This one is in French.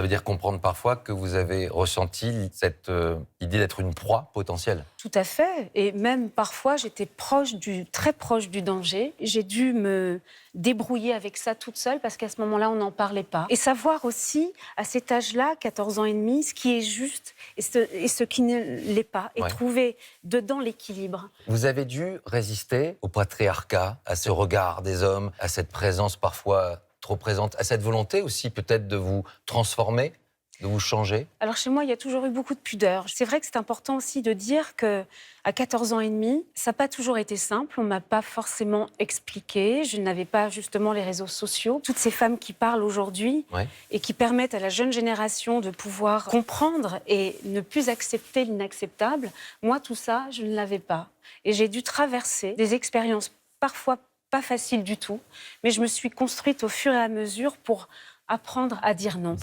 Ça veut dire comprendre parfois que vous avez ressenti cette idée d'être une proie potentielle. Tout à fait. Et même parfois, j'étais très proche du danger. J'ai dû me débrouiller avec ça toute seule parce qu'à ce moment-là, on n'en parlait pas. Et savoir aussi, à cet âge-là, 14 ans et demi, ce qui est juste et ce qui ne l'est pas. Et Ouais. trouver dedans l'équilibre. Vous avez dû résister au patriarcat, à ce regard des hommes, à cette présence parfois trop présente, à cette volonté aussi peut-être de vous transformer, de vous changer. Alors chez moi, il y a toujours eu beaucoup de pudeur. C'est vrai que c'est important aussi de dire qu'à 14 ans et demi, ça n'a pas toujours été simple. On ne m'a pas forcément expliqué. Je n'avais pas justement les réseaux sociaux. Toutes ces femmes qui parlent aujourd'hui Ouais. et qui permettent à la jeune génération de pouvoir comprendre et ne plus accepter l'inacceptable, moi, tout ça, je ne l'avais pas. Et j'ai dû traverser des expériences parfois pas faciles du tout, mais je me suis construite au fur et à mesure pour apprendre à dire non.